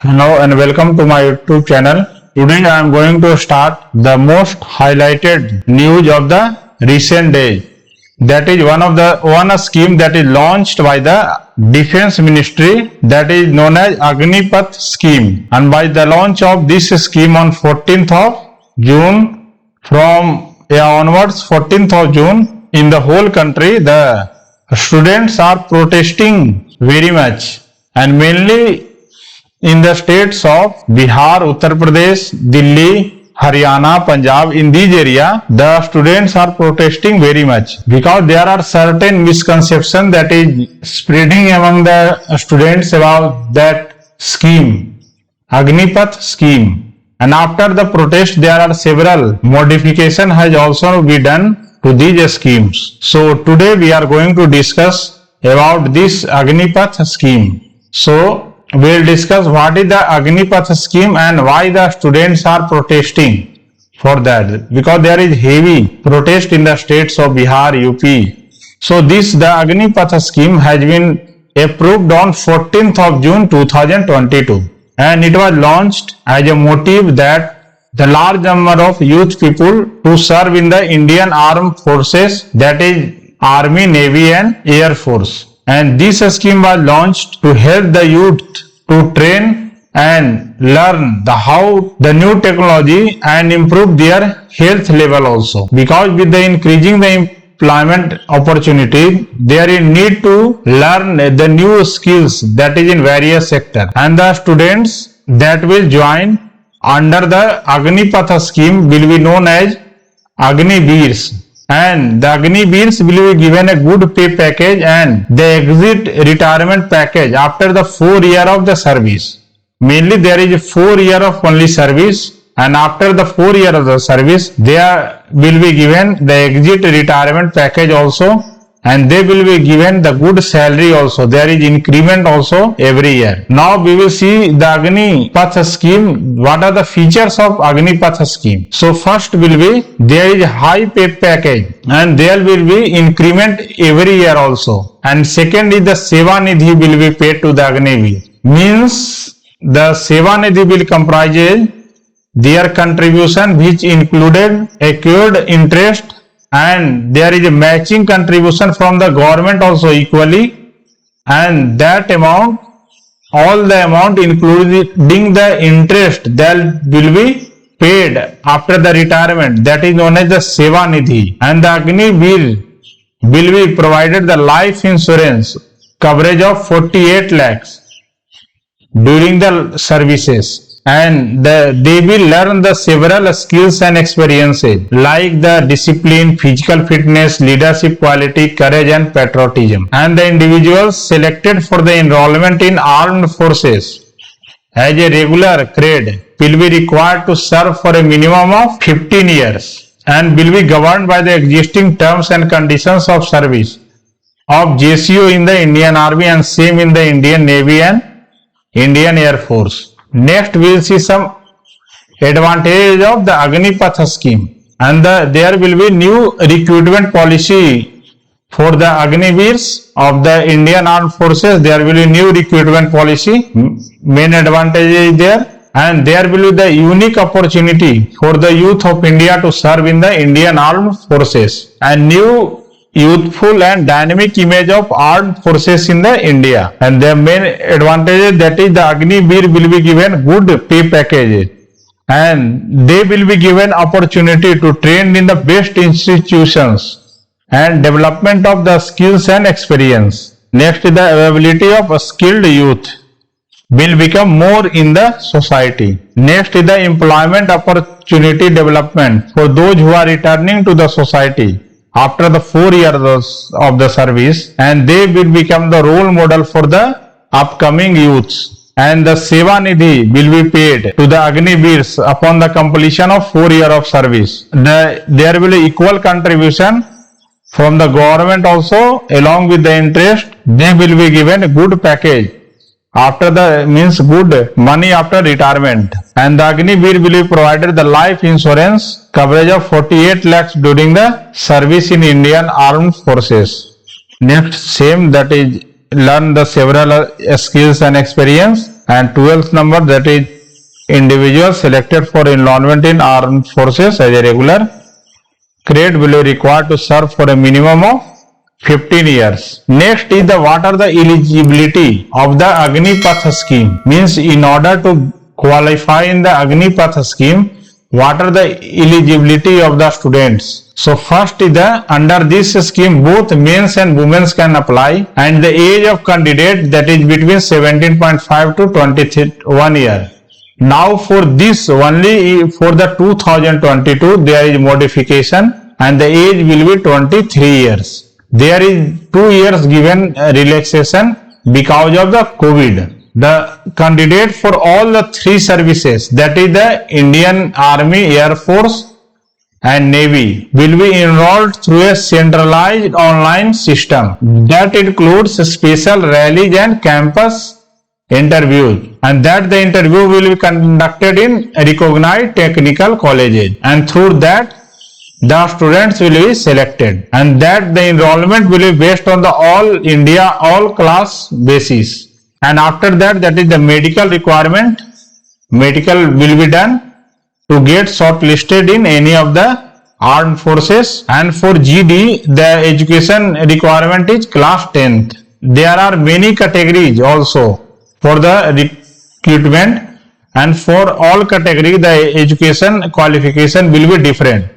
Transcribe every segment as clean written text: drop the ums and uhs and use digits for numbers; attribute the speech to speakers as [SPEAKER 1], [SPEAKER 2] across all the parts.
[SPEAKER 1] Hello and welcome to my YouTube channel. Today I am going to start the most highlighted news of the recent days. That is one scheme that is launched by the Defense Ministry, that is known as Agnipath scheme. And by the launch of this scheme on 14th of June, onwards 14th of June, in the whole country the students are protesting very much, and mainly in the states of Bihar, Uttar Pradesh, Delhi, Haryana, Punjab, in these areas, the students are protesting very much because there are certain misconceptions that is spreading among the students about that scheme, Agnipath scheme. And after the protest, there are several modifications has also been done to these schemes. So today we are going to discuss about this Agnipath scheme. So we will discuss what is the Agnipath scheme and why the students are protesting for that, because there is heavy protest in the states of Bihar, UP. So the Agnipath scheme has been approved on 14th of June 2022, and it was launched as a motive that the large number of youth people to serve in the Indian Armed Forces, that is Army, Navy and Air Force. And this scheme was launched to help the youth to train and learn the new technology and improve their health level also. Because with the increasing the employment opportunity, there is need to learn the new skills that is in various sectors. And the students that will join under the Agnipath scheme will be known as Agniveers. And the Agniveers will be given a good pay package and the exit retirement package after the 4 years of the service. Mainly there is a 4 years of only service, and after the 4 years of the service, they will be given the exit retirement package also, and they will be given the good salary also. There is increment also every year. Now we will see the Agnipath scheme. What are the features of Agnipath scheme? So first will be there is high pay package and there will be increment every year also. And second is the Seva Nidhi will be paid to the Agniveer. Means the Seva Nidhi will comprise their contribution which included accrued interest, and there is a matching contribution from the government also equally, and that amount, all the amount including the interest, that will be paid after the retirement, that is known as the Seva Nidhi. And the Agniveer will be provided the life insurance coverage of 48 lakhs during the services. And they will learn the several skills and experiences like the discipline, physical fitness, leadership quality, courage and patriotism. And the individuals selected for the enrollment in armed forces as a regular grade will be required to serve for a minimum of 15 years and will be governed by the existing terms and conditions of service of JCO in the Indian Army and same in the Indian Navy and Indian Air Force. Next we will see some advantage of the Agnipath scheme, and there will be new recruitment policy for the Agniveers of the Indian Armed Forces. There will be new recruitment policy, main advantage is there, and there will be the unique opportunity for the youth of India to serve in the Indian Armed Forces, and new youthful and dynamic image of armed forces in the India. And their main advantage, that is the Agniveer will be given good pay package, and they will be given opportunity to train in the best institutions and development of the skills and experience. Next, the availability of a skilled youth will become more in the society. Next is the employment opportunity development for those who are returning to the society after the 4 years of the service, and they will become the role model for the upcoming youths. And the Seva Nidhi will be paid to the Agniveers upon the completion of 4 years of service. There will be equal contribution from the government also, along with the interest. They will be given a good package after good money after retirement. And the Agniveer will be provided the life insurance coverage of 48 lakhs during the service in Indian Armed Forces. Next, same, that is learn the several skills and experience And 12th number, that is individuals selected for enrollment in armed forces as a regular cadet will be required to serve for a minimum of 15 years. Next is the what are the eligibility of the Agnipath scheme. Means in order to qualify in the Agnipath scheme, what are the eligibility of the students? So first is the under this scheme both men's and women's can apply, and the age of candidate that is between 17.5 to 21 year. Now for this only for the 2022 there is modification and the age will be 23 years. There is 2 years given relaxation because of the COVID. The candidate for all the three services, that is the Indian Army, Air Force and Navy, will be enrolled through a centralized online system that includes special rallies and campus interviews, and that the interview will be conducted in recognized technical colleges, and through that the students will be selected, and that the enrollment will be based on the all India all class basis. And after that, that is the medical requirement. Medical will be done to get shortlisted in any of the armed forces. And for GD, the education requirement is class 10th. There are many categories also for the recruitment, and for all categories the education qualification will be different.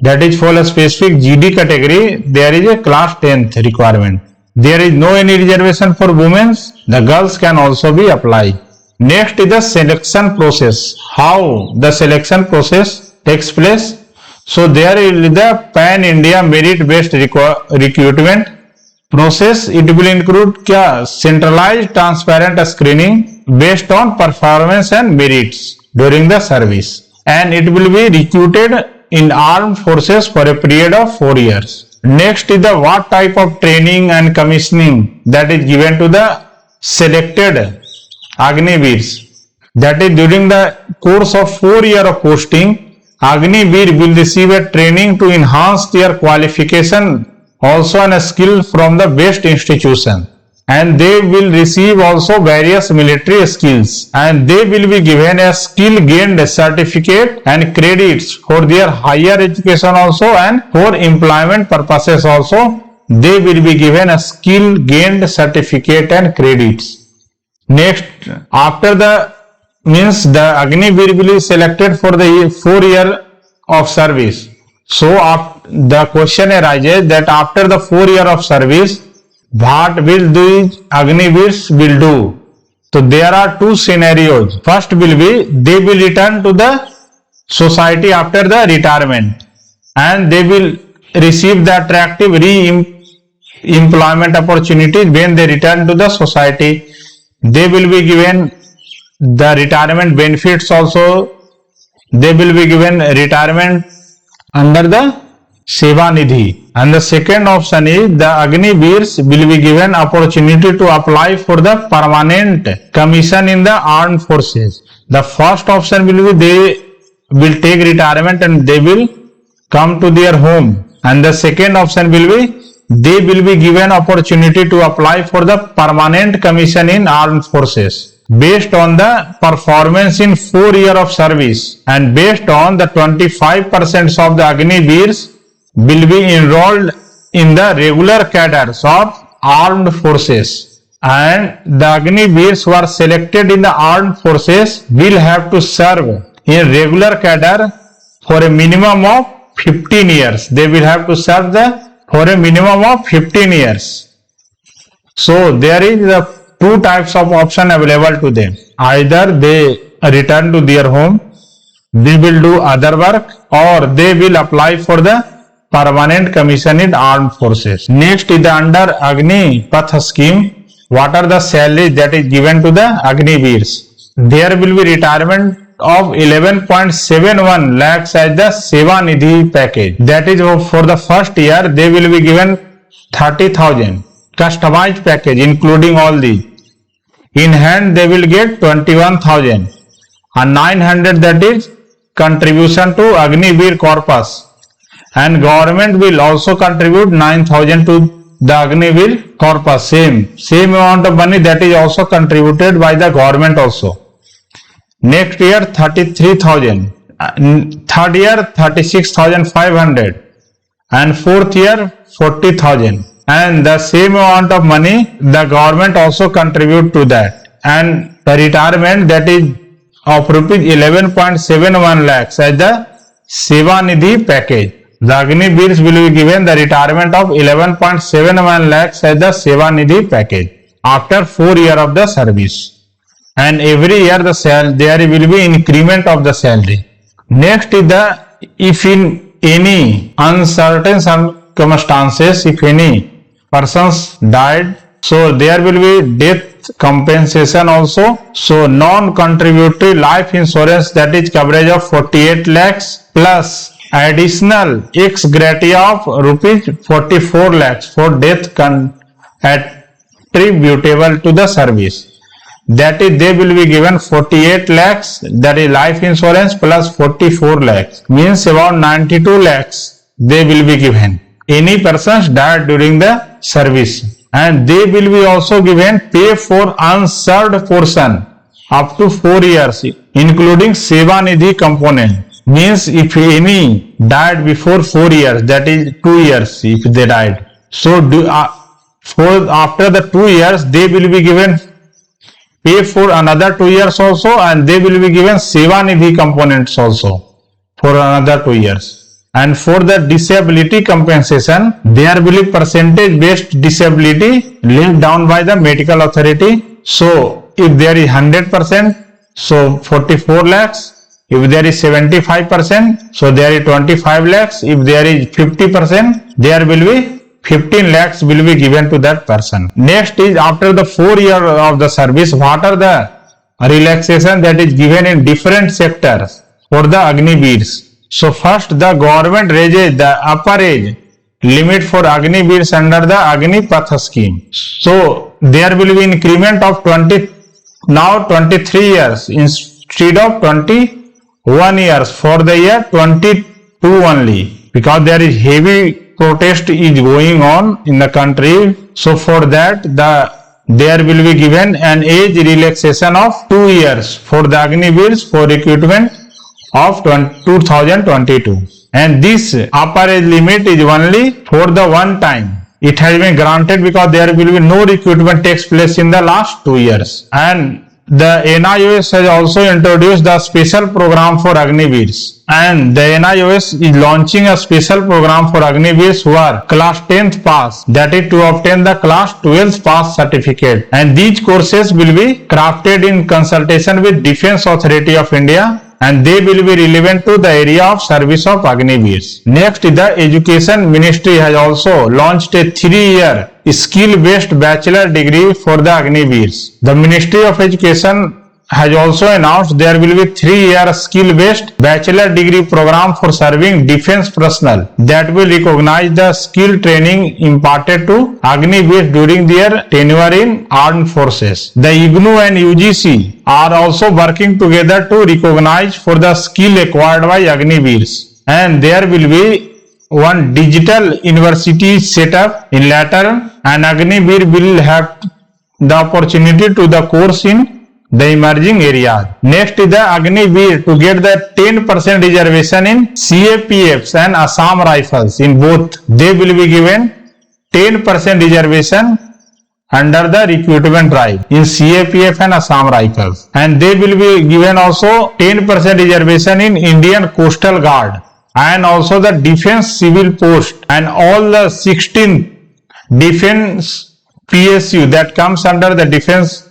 [SPEAKER 1] That is for a specific GD category, there is a class 10th requirement. There is no any reservation for women. The girls can also be applied. Next is the selection process. How the selection process takes place? So there is the Pan India merit based recruitment process. It will include centralized transparent screening based on performance and merits during the service, and it will be recruited in armed forces for a period of 4 years. Next is the what type of training and commissioning that is given to the selected Agniveers. That is during the course of 4 years of posting, Agniveer will receive a training to enhance their qualification also and a skill from the best institution, and they will receive also various military skills, and they will be given a skill gained certificate and credits for their higher education also, and for employment purposes also they will be given a skill gained certificate and credits. Next, after the means the Agniveer will be selected for the 4 years of service. So the question arises that after the 4 years of service, what will these Agniveers will do? So there are two scenarios. First will be they will return to the society after the retirement, and they will receive the attractive re-employment opportunities when they return to the society. They will be given the retirement benefits also. They will be given retirement under the Seva Nidhi. And the second option is the Agniveers will be given opportunity to apply for the permanent commission in the armed forces. The first option will be they will take retirement and they will come to their home. And the second option will be they will be given opportunity to apply for the permanent commission in armed forces based on the performance in 4 years of service, and based on the 25% of the Agniveers will be enrolled in the regular cadres of armed forces, and the Agniveers who are selected in the armed forces will have to serve in regular cadre for a minimum of 15 years. They will have to serve for a minimum of 15 years. So there is the two types of option available to them. Either they return to their home, they will do other work, or they will apply for the permanent commission in armed forces. Next is the under Agnipath scheme. What are the salaries that is given to the Agniveers? There will be retirement of 11.71 lakhs as the Seva Nidhi package. That is for the first year they will be given 30,000 customized package including all these. In hand they will get 21,000 and 900, that is contribution to Agniveer corpus, and government will also contribute 9,000 to the Agniveer corpus, same amount of money that is also contributed by the government also. Next year 33,000, third year 36,500, and fourth year 40,000, and the same amount of money the government also contribute to that, and the retirement that is of rupees 11.71 lakhs as the Seva Nidhi package. The Agniveers will be given the retirement of 11.71 lakhs as the Seva Nidhi package after 4 years of the service, and every year there will be increment of the salary. Next is the, if in any uncertain circumstances, if any persons died, so there will be death compensation also. So non-contributory life insurance, that is coverage of 48 lakhs plus additional ex gratia of rupees 44 lakhs for death attributable to the service. That is, they will be given 48 lakhs, that is life insurance, plus 44 lakhs, means about 92 lakhs they will be given. Any persons died during the service, and they will be also given pay for unserved portion up to 4 years, including Seva Nidhi component. Means if any died before 4 years, that is 2 years if they died, so after the 2 years they will be given pay for another 2 years also, and they will be given Seva Nidhi components also for another 2 years. And for the disability compensation, there will be percentage based disability laid down by the medical authority. So if there is 100%, so 44 lakhs. If there is 75%, so there is 25 lakhs. If there is 50%, there will be 15 lakhs will be given to that person. Next is, after the 4 years of the service, what are the relaxation that is given in different sectors for the Agniveers. So first, the government raises the upper age limit for Agniveers under the Agnipath scheme. So there will be increment of 23 years instead of 21 years for the year 22 only, because there is heavy protest is going on in the country. So for that, there will be given an age relaxation of 2 years for the Agniveers for recruitment of 2022, and this upper age limit is only for the one time. It has been granted because there will be no recruitment takes place in the last 2 years. And the NIOS has also introduced the special program for Agniveers, and the NIOS is launching a special program for Agniveers who are class 10th pass, that is to obtain the class 12th pass certificate, and these courses will be crafted in consultation with Defence Authority of India, and they will be relevant to the area of service of Agniveers. Next, the Education Ministry has also launched a 3-year skill-based bachelor degree for the Agniveers. The Ministry of Education has also announced there will be 3-year skill-based bachelor degree program for serving defense personnel that will recognize the skill training imparted to Agniveers during their tenure in armed forces. The IGNOU and UGC are also working together to recognize for the skill acquired by Agniveers, and there will be one digital university set up in later, and Agniveer will have the opportunity to the course in the emerging areas. Next is the Agniveer to get the 10% reservation in CAPFs and Assam Rifles. In both, they will be given 10% reservation under the recruitment drive in CAPF and Assam Rifles, and they will be given also 10% reservation in Indian Coastal Guard and also the Defence Civil Post, and all the 16 Defence PSU that comes under the Defence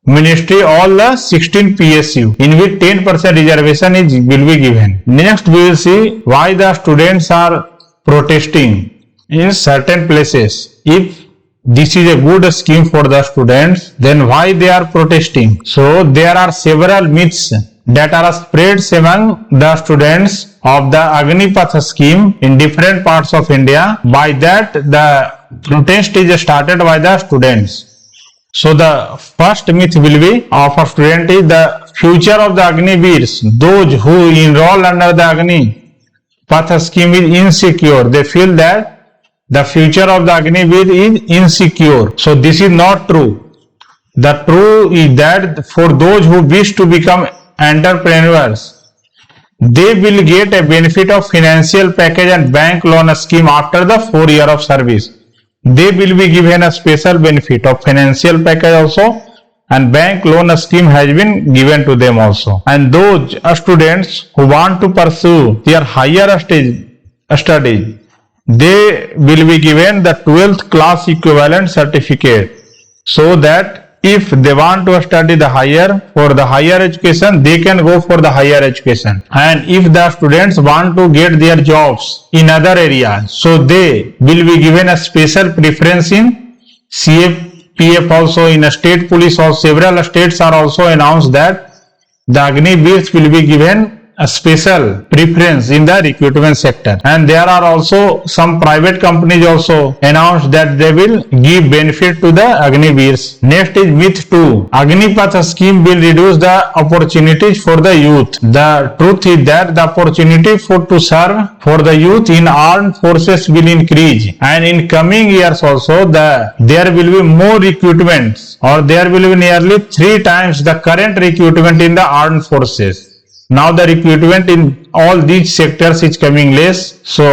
[SPEAKER 1] Ministry, all the 16 PSU in which 10% reservation will be given. Next, we will see why the students are protesting in certain places. If this is a good scheme for the students, then why they are protesting? So there are several myths that are spread among the students of the Agnipath scheme in different parts of India. By that, the protest is started by the students. So the first myth will be of a student is the future of the Agniveers. Those who enroll under the Agnipath scheme is insecure. They feel that the future of the Agniveer is insecure. So this is not true. The true is that for those who wish to become entrepreneurs, they will get a benefit of financial package and bank loan scheme after the 4 years of service. They will be given a special benefit of financial package also, and bank loan scheme has been given to them also. And those students who want to pursue their higher studies, they will be given the 12th class equivalent certificate, so that if they want to study the for the higher education, they can go for the higher education. And if the students want to get their jobs in other areas, so they will be given a special preference in CAPF also, in a state police, or several states are also announced that the Agniveers will be given a special preference in the recruitment sector. And there are also some private companies also announced that they will give benefit to the Agniveers. Next is myth 2. Agnipath scheme will reduce the opportunities for the youth. The truth is that the opportunity to serve for the youth in armed forces will increase, and in coming years also there will be more recruitments, or there will be nearly 3 times the current recruitment in the armed forces. Now the recruitment in all these sectors is coming less. So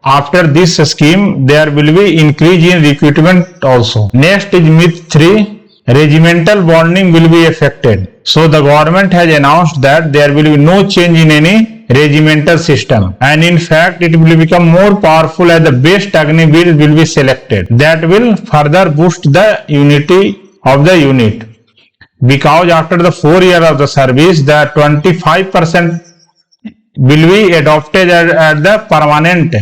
[SPEAKER 1] after this scheme, there will be increase in recruitment also. Next is myth 3. Regimental bonding will be affected. So the government has announced that there will be no change in any regimental system. And in fact, it will become more powerful as the best Agniveer will be selected. That will further boost the unity of the unit. Because after the 4 years of the service, the 25% will be adopted at the permanent,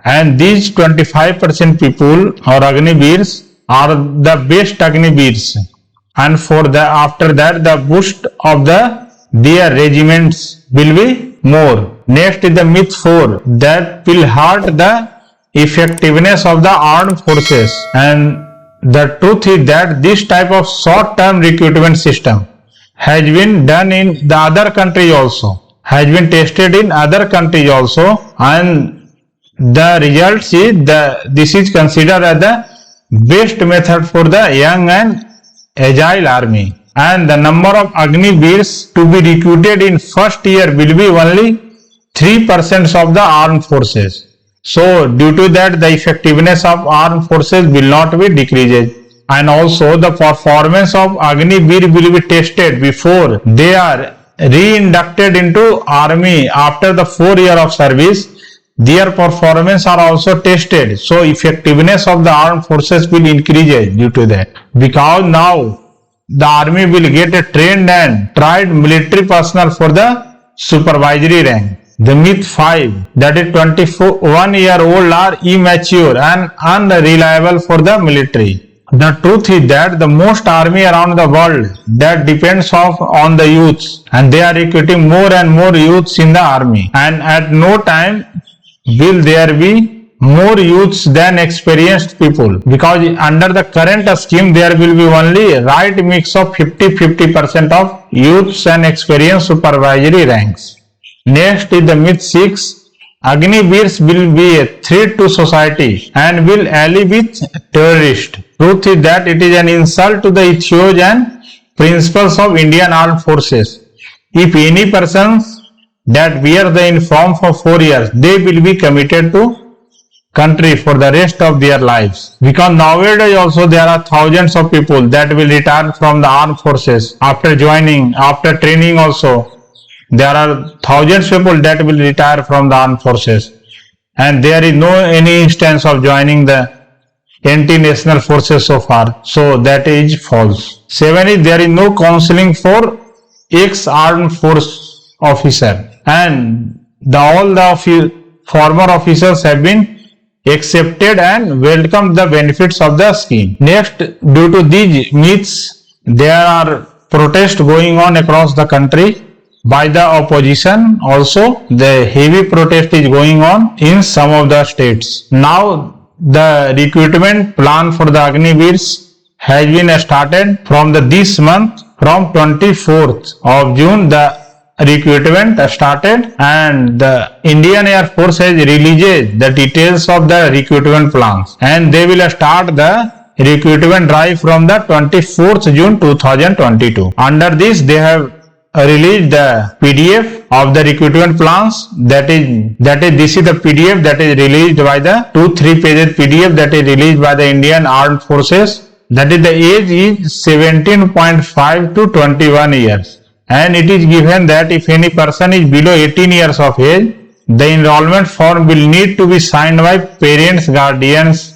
[SPEAKER 1] and these 25% people or Agniveers are the best Agniveers, and for the after that the boost of their regiments will be more. Next is the myth 4, that will hurt the effectiveness of the armed forces. And the truth is that this type of short-term recruitment system has been done in the other countries also, has been tested in other countries also, and the results is this is considered as the best method for the young and agile army. And the number of Agniveers to be recruited in first year will be only 3% of the armed forces. So due to that, the effectiveness of armed forces will not be decreased. And also the performance of Agniveer will be tested before they are re-inducted into army after the 4 years of service. Their performance are also tested. So effectiveness of the armed forces will increase due to that. Because now the army will get a trained and tried military personnel for the supervisory rank. The myth 5, that is 21-year-old are immature and unreliable for the military. The truth is that the most army around the world that depends on the youths, and they are recruiting more and more youths in the army, and at no time will there be more youths than experienced people, because under the current scheme there will be only right mix of 50% of youths and experienced supervisory ranks. Next is the myth 6. Agniveers will be a threat to society and will ally with terrorists. Truth is that it is an insult to the ethos and principles of Indian Armed Forces. If any persons that wear the uniform for 4 years, they will be committed to country for the rest of their lives. Because nowadays also there are thousands of people that will retire from the armed forces after joining, after training also. There are thousands of people that will retire from the armed forces, and there is no any instance of joining the anti-national forces so far. So that is false. 7 is there is no counseling for ex-armed force officer, and all the former officers have been accepted and welcomed the benefits of the scheme. Next, due to these myths, there are protests going on across the country by the opposition. Also, the heavy protest is going on in some of the states. Now, the recruitment plan for the Agniveers has been started from this month. From 24th of June, the recruitment started, and the Indian Air Force has released the details of the recruitment plans, and they will start the recruitment drive from the 24th June 2022. Under this, they have released the PDF of the recruitment plans. That is this is the PDF that is released by the 2-3 pages PDF that is released by the Indian Armed Forces. That is, the age is 17.5 to 21 years, and it is given that if any person is below 18 years of age, the enrollment form will need to be signed by parents, guardians.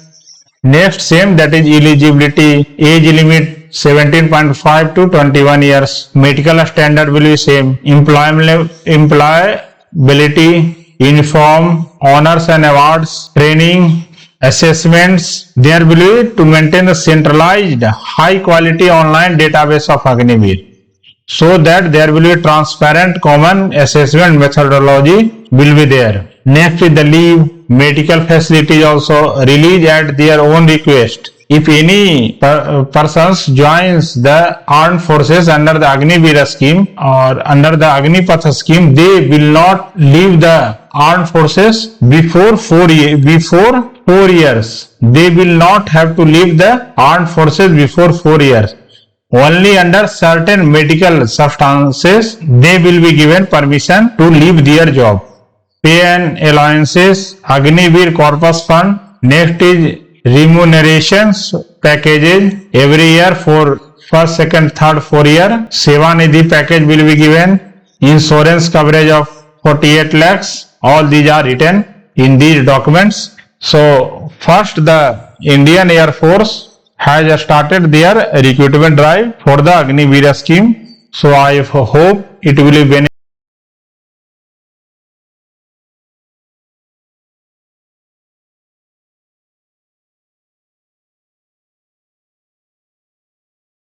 [SPEAKER 1] Next, same, that is eligibility, age limit 17.5 to 21 years. Medical standard will be same. Employability, uniform, honors and awards, training, assessments. There will be to maintain a centralized, high quality online database of Agniveer, so that there will be transparent common assessment methodology will be there. Next is the leave. Medical facilities also released at their own request. If any persons joins the armed forces under the Agniveer scheme or under the Agnipath scheme, they will not leave the armed forces before 4 years. They will not have to leave the armed forces before 4 years. Only under certain medical circumstances they will be given permission to leave their job. Pay and allowances, Agniveer Corpus Fund. Next is remunerations packages every year for first, second, third, 4 year. Seva Nidhi package will be given. Insurance coverage of 48 lakhs. All these are written in these documents. So first, the Indian Air Force has started their recruitment drive for the Agniveer scheme. So I hope it will be beneficial